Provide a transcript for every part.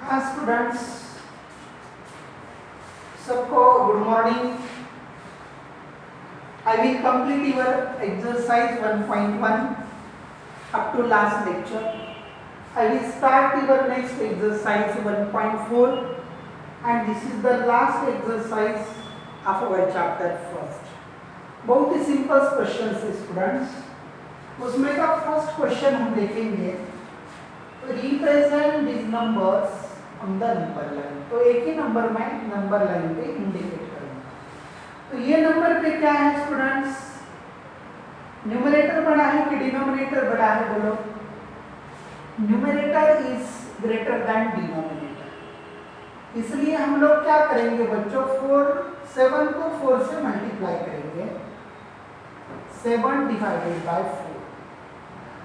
Students सबको good morning. I will complete your exercise 1.1 up to last lecture. I will start your next exercise 1.4 and this is the last exercise of our chapter first. बहुत ही simple question है students. उसमें का first question हम देखेंगे, represent this numbers on the number line. तो एक ही number में नंबर लाइन पे इंडिकेट करेंगे। तो ये नंबर पे क्या है स्टूडेंट्स, न्यूमरेटर बड़ा है कि डिनोमिनेटर बड़ा है, बोलो। Numerator is greater than denominator, इसलिए हम लोग क्या करेंगे बच्चों, 7 को 4 से मल्टीप्लाई करेंगे। 7 डिवाइडेड बाय 4।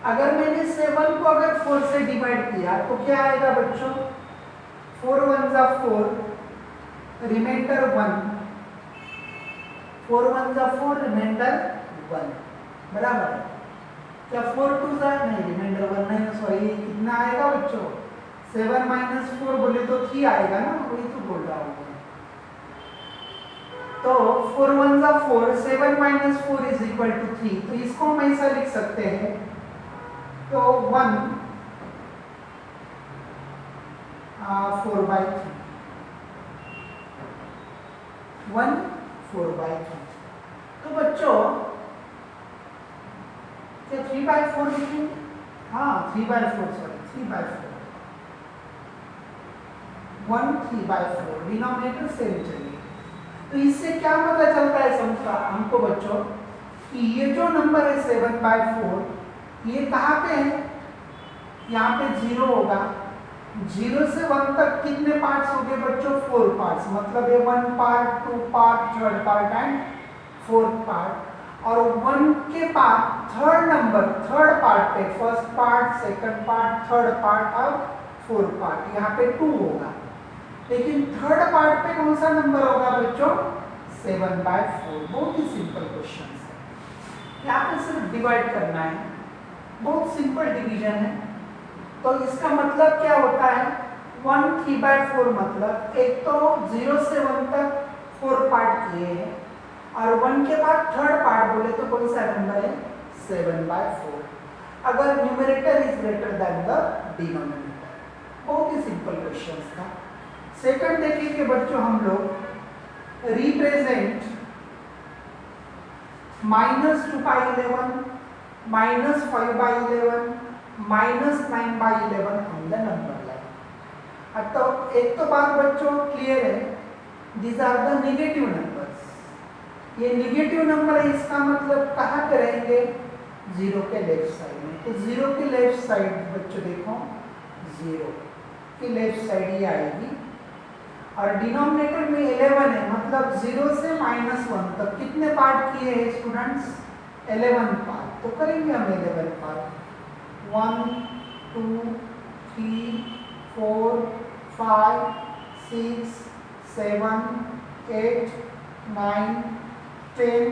अगर मैंने 7 को अगर 4 से डिवाइड किया तो क्या आएगा बच्चों, 4 1 जा 4, रिमाइंडर 1, 4 1 जा 4, रिमाइंडर 1, बराबर है क्या। 4 2 जा नहीं, रिमाइंडर 1 नहीं, सॉरी, कितना आएगा बच्चों, 7 माइनस 4 बोले तो 3 आएगा ना, वही तो बोल रहा हूँ। तो 4 1 जा 4, 7 माइनस 4 इज इक्वल टू 3। तो इसको हम ऐसा लिख सकते हैं, तो 1 4/3, 1 4/3। तो बच्चों क्या 3/4 लिखेंगे? हाँ 3/4, सॉरी 3/4, 1 3/4, डिनोमिनेटर सेम चाहिए। तो इससे क्या पता चलता है समझा हमको बच्चों कि ये जो नंबर है 7/4, ये कहाँ पे है, यहाँ पे 0 होगा। 0 से 1 तक कितने पार्ट्स हो गए बच्चों, 4 पार्ट्स, मतलब ये 1 part, 2 part, 3rd part and 4th part. और 1 के बाद थर्ड नंबर, 3rd पार्ट पे 1st part, 2nd part, 3rd part और 4th पार्ट, यहाँ पे 2 होगा। लेकिन 3rd पार्ट पे कौन सा नंबर होगा बच्चों, 7/4। बहुत ही सिंपल क्वेश्चन है, यहाँ पे सिर्फ डिवाइड करना है, बहुत सिंपल डिवीजन है। तो इसका मतलब क्या होता है, 1 3/4 मतलब एक तो 0 से 1 तक 4 पार्ट किए हैं और 1 के बाद 3rd पार्ट बोले तो कौन सा नंबर है, 7/4। अगर numerator is greater than the denominator. बहुत ही सिंपल क्वेश्चन था। सेकंड देखेंगे बच्चों हम लोग, represent -2/11, -5/11, -9/11 on the number line. तो एक तो बात बच्चों क्लियर है, these are the negative numbers. ये नेगेटिव नंबर है, इसका मतलब कहाँ पे रहेंगे, 0 के लेफ्ट साइड में। तो 0 के लेफ्ट साइड बच्चों देखो, 0 की लेफ्ट साइड ये आएगी। और डिनोमिनेटर में 11 है, मतलब 0 से -1 तक कितने पार्ट किए हैं स्टूडेंट्स, 11 पार्ट। तो करेंगे हम 11 पार्ट, 1 2 3 4 5 6 7 8 9 10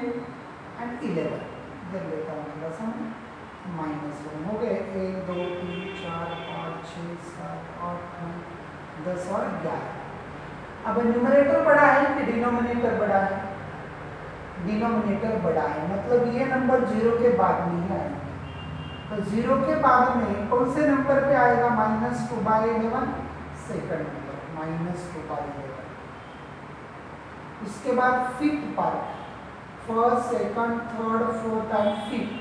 एंड 11। इधर लेता हूँ थोड़ा सा, -1 हो गए, 1 2 3 4 5 6 7 8 9 10 और 11। अब न्यूमरेटर बड़ा है कि डिनोमिनेटर बड़ा है, डिनोमिनेटर बड़ा है, मतलब ये नंबर 0 के बाद में ही आएंगे। तो 0 के बाद में कौन से नंबर पे आएगा, -2/11, सेकंड नंबर -2/11। उसके बाद 5th part, 1st, 2nd, 3rd, 4th and 5th,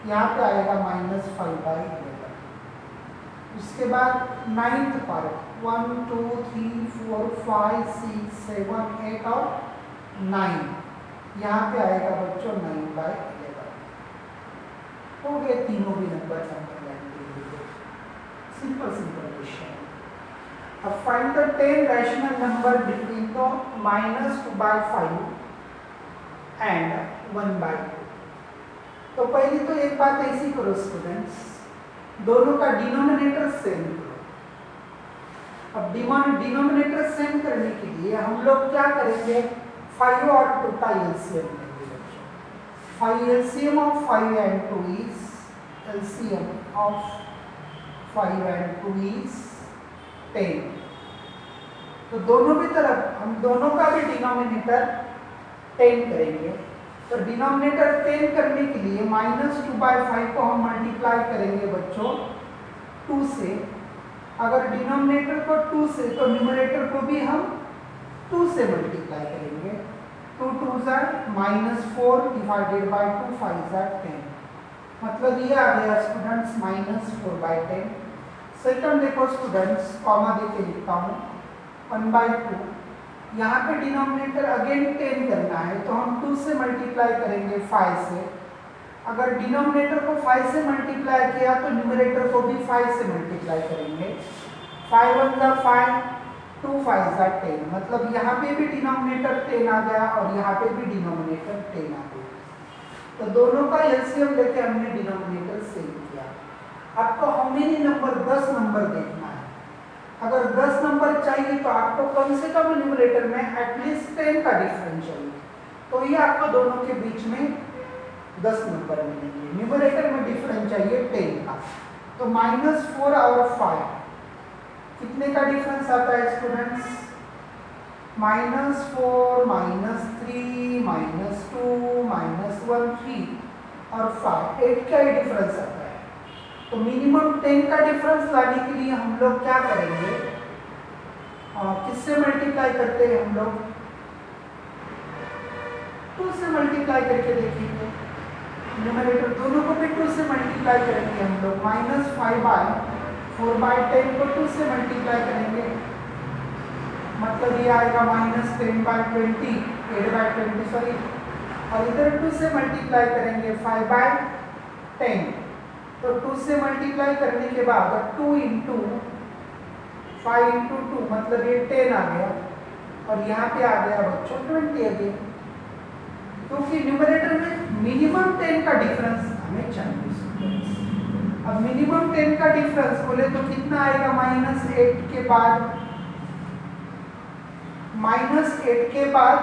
यहाँ पे आएगा -5/11। उसके बाद 9th पार्ट, 1 2 3 4 5 6 7 8 और 9, यहाँ पे आएगा बच्चों 9/11। हो गए तीनों भी नंबर लाइन के। Simple question. अब find the 10 rational number between the -2/5 and 1/2। तो पहले तो एक बात ऐसी करो स्टूडेंट्स, दोनों का डिनोमिनेटर सेम करो। अब डिनोमिनेटर सेम करने के लिए हम लोग क्या करेंगे, 5 और 2 का एलसीएम लेंगे बच्चों। 5 LCM of 5 and 2 is, LCM of 5 and 2 is 10। तो दोनों भी तरफ हम दोनों का भी डिनोमिनेटर 10 करेंगे। तो डिनोमिनेटर 10 करने के लिए -2/5 को हम मल्टीप्लाई करेंगे बच्चों 2 से। अगर डिनोमिनेटर को 2 से तो न्यूमरेटर को भी हम 2 से मल्टीप्लाई करेंगे। 2 2 -4 डिवाइडेड बाय 2 5 10। मतलब ये आ गया स्टूडेंट्स -4/10। सेकंड देखो स्टूडेंट्स, कॉमा देके लिखता हूँ 1/2। यहाँ पे डिनोमिनेटर अगेन 10 करना है तो हम 2 से मल्टीप्लाई करेंगे 5 से। अगर डिनोमिनेटर को 5 से मल्टीप्लाई किया तो न्यूमरेटर को भी 5 से मल्टीप्लाई करेंगे। 5 1 5, 2 5 10। मतलब यहाँ पे भी डिनोमिनेटर 10 आ गया और यहाँ पे भी डिनोमिनेटर 10 आ गया। तो दोनों का एलसीएम लेके हमने डिनोमिनेटर सेव किया। आपको हाउ मेनी नंबर 10 नंबर देखना है। अगर 10 नंबर चाहिए तो आपको कम से कम न्यूमरेटर में एटलीस्ट 10 का डिफरेंस चाहिए। तो ये आपको दोनों के बीच में 10 नंबर मिलेंगे। न्यूमरेटर में डिफरेंस चाहिए 10 का। तो -4 और 5 कितने का डिफरेंस आता है स्टूडेंट्स? -4 -3 -2 -1 3 और 5 8 का ही डिफरेंस आता है। तो मिनिमम 10 का डिफरेंस लाने के लिए हम लोग क्या करेंगे? किससे मल्टीप्लाई करते हैं हम लोग? 2 से मल्टीप्लाई करके देखेंगे। न्यूमरेटर दोनों को भी 2 से मल्टीप्लाई करेंगे हम लोग। -5/4/10 को 2 से मल्टीप्लाई करेंगे। मतलब ये आएगा -10/20 8/20 सॉरी। और इधर 2 से मल्टीप्लाई करेंगे 5/10। तो 2 से मल्टीप्लाई करने के बाद 2 × 5 × 2 मतलब ये 10 आ गया और यहाँ पे आ गया बच्चों 20 अगेन। क्योंकि न्यूमरेटर में मिनिमम 10 का डिफरेंस हमें चाहिए। अब मिनिमम 10 का डिफरेंस बोले तो कितना आएगा? -8 के बाद -8 के बाद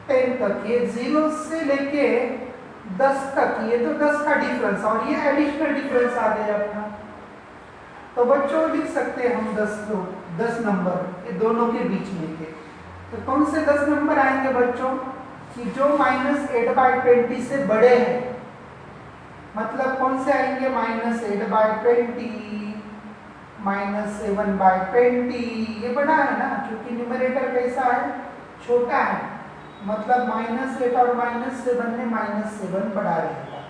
10 तक, ये 0 से लेके 10 तक, ये तो 10 का डिफरेंस और ये एडिशनल डिफरेंस आ गया अपना। तो बच्चों लिख सकते हैं हम 10 नंबर ये दोनों के बीच में के। तो कौन से 10 नंबर आएंगे बच्चों? कि जो -8/20 से बड़े हैं। मतलब कौन से आएंगे? -8/20 -7/20। ये बड़ा है ना, क्योंकि न्यूमरेटर कैसा है? छोटा है। मतलब -8 और -7 में -7 बड़ा रहेगा।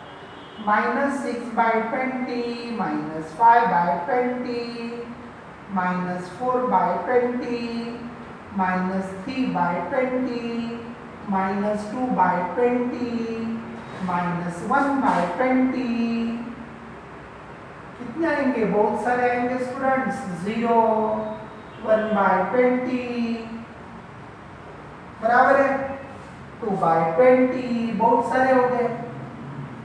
-6/20 -5/20 -4/20 -3/20 -2/20 -1/20। कितने आएंगे? बहुत सारे आएंगे स्टूडेंट्स। 0 1/20 बराबर है 2/20। बहुत सारे हो गए।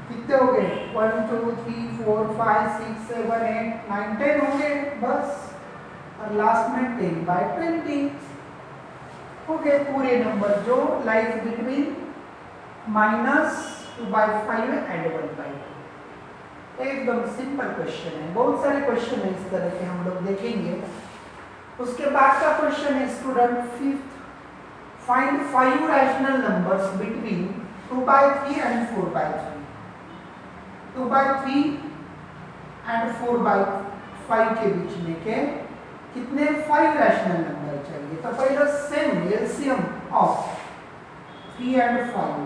कितने हो गए? 1 2 3 4 5 6 7 8 9 10 हो गए बस। और लास्ट में 10/20 हो गए पूरे नंबर जो लाइज बिटवीन -2/5 एंड 1/2। एकदम सिंपल क्वेश्चन है। बहुत सारे क्वेश्चन है इस तरह के हम लोग देखेंगे। उसके बाद का क्वेश्चन है student 5th, find 5 rational numbers between 2/3 and 4/3। 2/3 and 4/5 के बीच में के कितने 5 रैशनल नंबर चाहिए? तो पहले सेम एलसीएम ऑफ 3 एंड 5।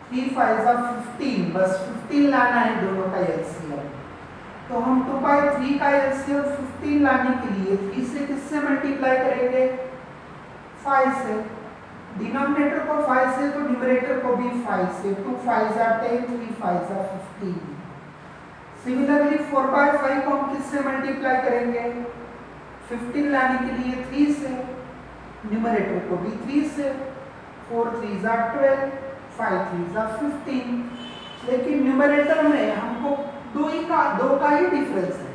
3 5 15, बस 15 लाना है दोनों का एलसीएम। तो हम 2/3 का एलसीएम 15 लाने के लिए 3 से किससे मल्टीप्लाई करेंगे? 5 से। डिनोमिनेटर को 5 से तो न्यूमरेटर को भी 5 से। 2 5 10 3 5 15। सिमिलरली 4/5 को हम किससे मल्टीप्लाई करेंगे? 15 लाने के लिए 3 से, न्यूमरेटर को भी 3 से। 4 3 12 5 3 15। लेकिन न्यूमरेटर में हमको 2 का ही डिफरेंस है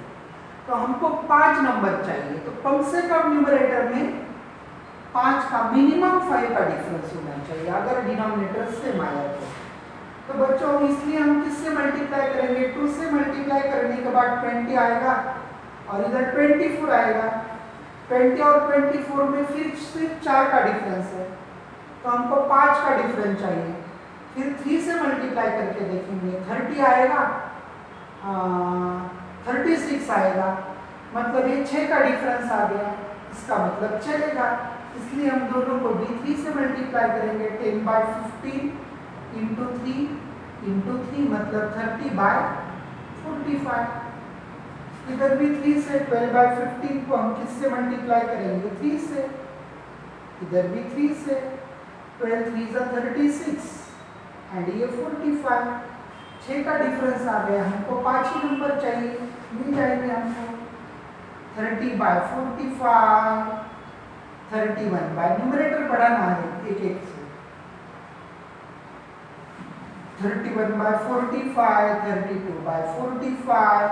तो हमको 5 नंबर चाहिए। तो कम से कम न्यूमरेटर में 5 का मिनिमम 5 का डिफरेंस होना चाहिए अगर डिनोमिनेटर सेम आया तो बच्चों इसलिए हम किससे मल्टीप्लाई करेंगे? 2 से मल्टीप्लाई करने के बाद 20 आएगा और इधर 24 आएगा। 20 और 24 में फिर सिर्फ 4 का डिफरेंस है, तो हमको 5 का डिफरेंस चाहिए। फिर 3 से मल्टीप्लाई करके देखेंगे, 30 आएगा, 36 आएगा, मतलब ये 6 का डिफरेंस आ गया, इसका मतलब चलेगा। इसलिए हम दोनों को भी 3 से मल्टीप्लाई करेंगे। 10/15 इंटू 3 मतलब 30/45। इधर भी 3 से 12/15 को हम किससे मल्टीप्लाई करेंगे? 3 से। इधर भी 3 से, 12 3 जा 36 एंड ये 45। 6 का डिफरेंस आ गया, हमको 5 ही नंबर चाहिए, मिल जाएंगे हमको। 30/45, 31 बाय न्यूमरेटर बढ़ाना है एक एक से। 31/45, 32/45,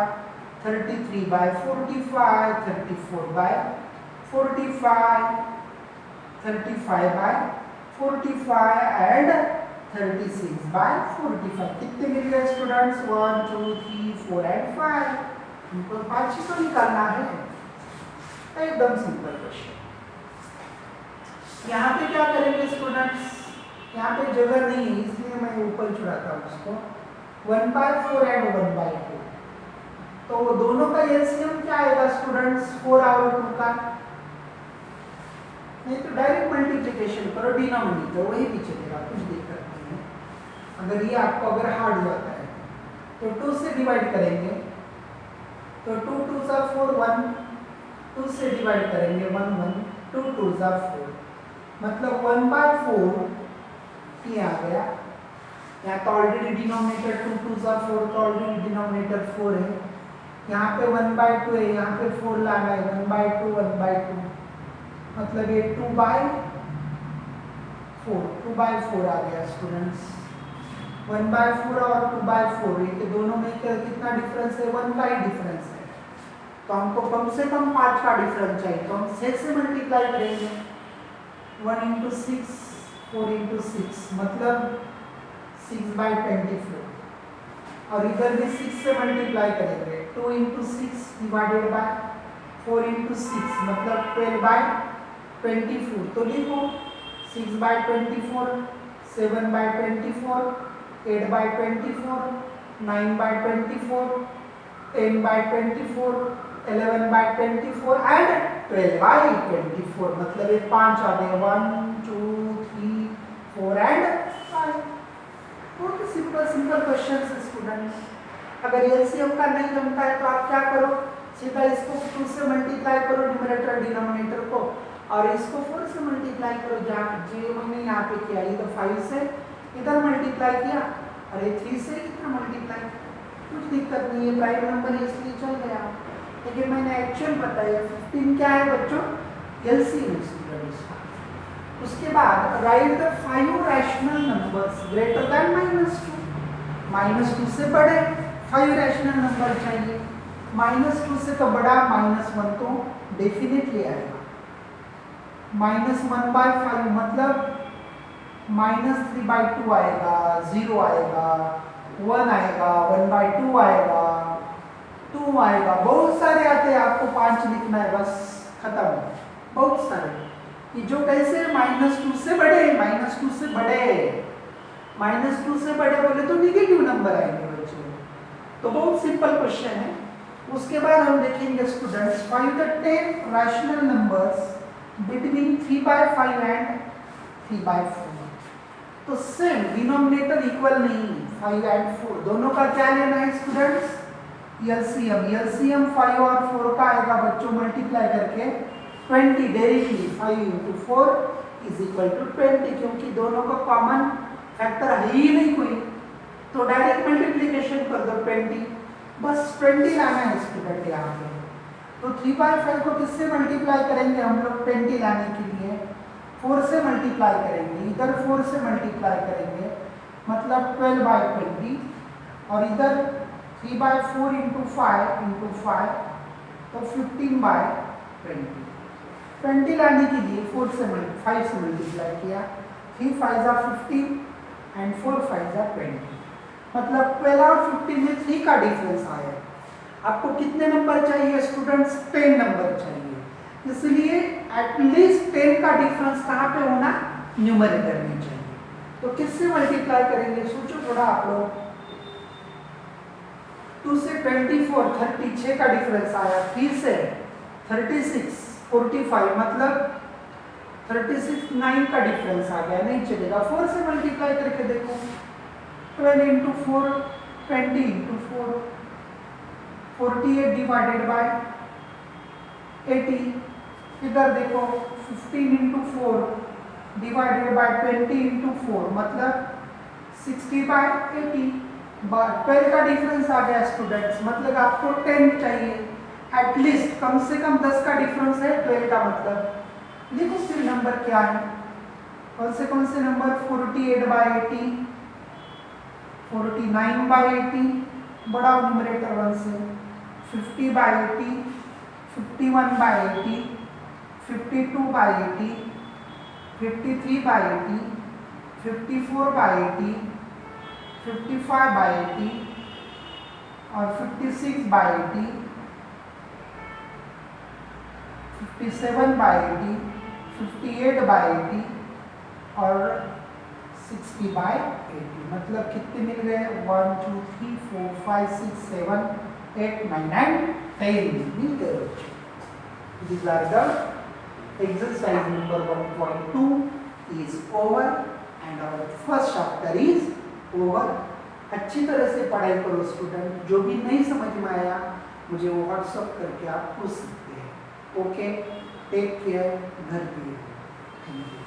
33/45, 34/45, 35/45 एंड 36/45। कितने मिल गए स्टूडेंट्स? 1 2 3 4 एंड 5। इनको 5 ही तो निकालना है, एकदम सिंपल क्वेश्चन। यहाँ पे क्या करेंगे स्टूडेंट्स? यहाँ पे जगह नहीं है इसलिए मैं ऊपर चढ़ाता हूँ उसको। 1/4 एंड 1/2, तो दोनों का एलसीएम क्या आएगा स्टूडेंट्स? 4 और 2 का। नहीं तो डायरेक्ट मल्टीप्लिकेशन करो, डिनोमिनेटर वही भी चलेगा, कुछ दिक्कत नहीं है। अगर ये आपको अगर हार्ड जाता है तो 2 से डिवाइड करेंगे, तो 2 2 जा 4, 1 2 से डिवाइड करेंगे, 1 1 2 2 जा 4, मतलब 1/4 ये आ गया। यहाँ तो ऑलरेडी डिनोमिनेटर 2 2 जा 4, तो ऑलरेडी डिनोमिनेटर 4 है। यहाँ पे 1/2 है, यहाँ पे 4 लाना है, 1/2 1/2, मतलब ये 2/4 आ गया स्टूडेंट्स। 1/4 और 2/4 ये दोनों में कितना डिफरेंस है? 1 का ही डिफरेंस है, तो हमको कम से कम 5 का डिफरेंस चाहिए, तो हम 6 से मल्टीप्लाई करेंगे। 1 × 6 4 × 6 मतलब 6/24, और इधर भी 6 से मल्टीप्लाई करेंगे। 2 × 6 डिवाइडेड बाय 4 × 6 मतलब 12/24, तो लिखो 6/24, 7/24, 8/24, 9/24, 10/24, 11/24 एंड 12/24, मतलब ये 5 आ गए, 1 2 3 4 एंड 5। बहुत ही सिंपल क्वेश्चन है स्टूडेंट्स। अगर एलसीएम का नहीं जमता है तो आप क्या करो? सीधा इसको 2 से मल्टीप्लाई करो न्यूमरेटर डिनोमिनेटर को, और इसको 4 से मल्टीप्लाई करो। जो मैंने यहाँ पे किया, ये तो 5 से इधर मल्टीप्लाई किया, और ये 3 से इधर मल्टीप्लाई किया, कुछ दिक्कत नहीं है, प्राइम नंबर है इसलिए चल गया। लेकिन मैंने एक्चुअल बताया 15 क्या है बच्चों? LCM students. उसके बाद right the 5 rational numbers greater than -2। -2 से बड़े 5 रैशनल नंबर चाहिए। -2 से तो बड़ा -1 तो डेफिनेटली आएगा। -1/5 मतलब -3/2 आएगा, 0 आएगा, 1 आएगा, 1/2 आएगा, 2 आएगा, बहुत सारे आते हैं। आपको 5 लिखना है, बस खत्म, बहुत सारे। कि जो कैसे -2 से बड़े, -2 से बड़े, -2 से बड़े बोले तो निगेटिव नंबर आएंगे बच्चों। तो बहुत सिंपल क्वेश्चन है। उसके बाद हम देखेंगे students, find the 10 rational numbers between 3/5 and 3/4। तो सेम डिनोमिनेटर इक्वल नहीं, 5 एंड 4 दोनों का क्या लेना है स्टूडेंट्स? एलसीएम। एलसीएम 5 और 4 का आएगा बच्चों मल्टीप्लाई करके 20 डायरेक्टली। 5 × 4 = 20, क्योंकि दोनों का कॉमन फैक्टर है ही नहीं कोई, तो डायरेक्ट मल्टीप्लिकेशन कर दो 20, बस 20 लाना है स्टूडेंट यहाँ पे। तो 3/5 को किससे मल्टीप्लाई करेंगे हम लोग? 20 लाने के लिए 4 से मल्टीप्लाई करेंगे, इधर 4 से मल्टीप्लाई करेंगे, मतलब 12/20, और इधर 3/4 × 5 × 5 तो 15/20। 20 लाने के लिए 5 से मल्टीप्लाई किया, 3 5 जा 15 एंड 4 5 जा 20, मतलब 12 और 15 में 3 का डिफरेंस आया। आपको कितने नंबर चाहिए स्टूडेंट्स? 10 नंबर चाहिए। इसलिए एटलीस्ट 10 का डिफरेंस कहाँ पे होना, न्यूमरेटर में चाहिए। तो किससे मल्टीप्लाई करेंगे, सोचो थोड़ा आप लोग। 2 से 24, 36 का डिफरेंस आया, 3 से 36, 45, मतलब 36, 9 का डिफरेंस आ गया, नहीं चलेगा। 4 से मल्टीप्लाई करके देखो, 12 इंटू 4, 20 इंटू 4, 48 डिवाइडेड बाय 80। इधर देखो 15 इंटू 4 डिवाइडेड बाय 20 इंटू 4, मतलब 60 बाय 80। 12 का डिफरेंस आ गया स्टूडेंट्स, मतलब आपको 10 चाहिए एटलीस्ट, कम से कम 10 का डिफरेंस है 12 का मतलब। देखो फिर नंबर क्या है, कौन से नंबर, 48 बाय 80, 49 बाय 80, बड़ा न्यूमरेटर 1 से, 50 by 80, 51 by 80, 52 by 80, 53 by 80, 54 by 80, 55 by 80 और 56 बाय 80, 57 बाय 80, 58 बाय 80 और 60 बाय 80। मतलब कितने मिल गए, 1 2 3 4 5 6 7 8 9 9 10 मिल गए बच्चों। These are the exercise number 1.2 is over and our first chapter is over। अच्छी तरह से पढ़ाई करो स्टूडेंट, जो भी नहीं समझ में आया मुझे व्हाट्सअप करके आप पूछ सकते हैं। ओके, टेक केयर, घर पे। Thank you.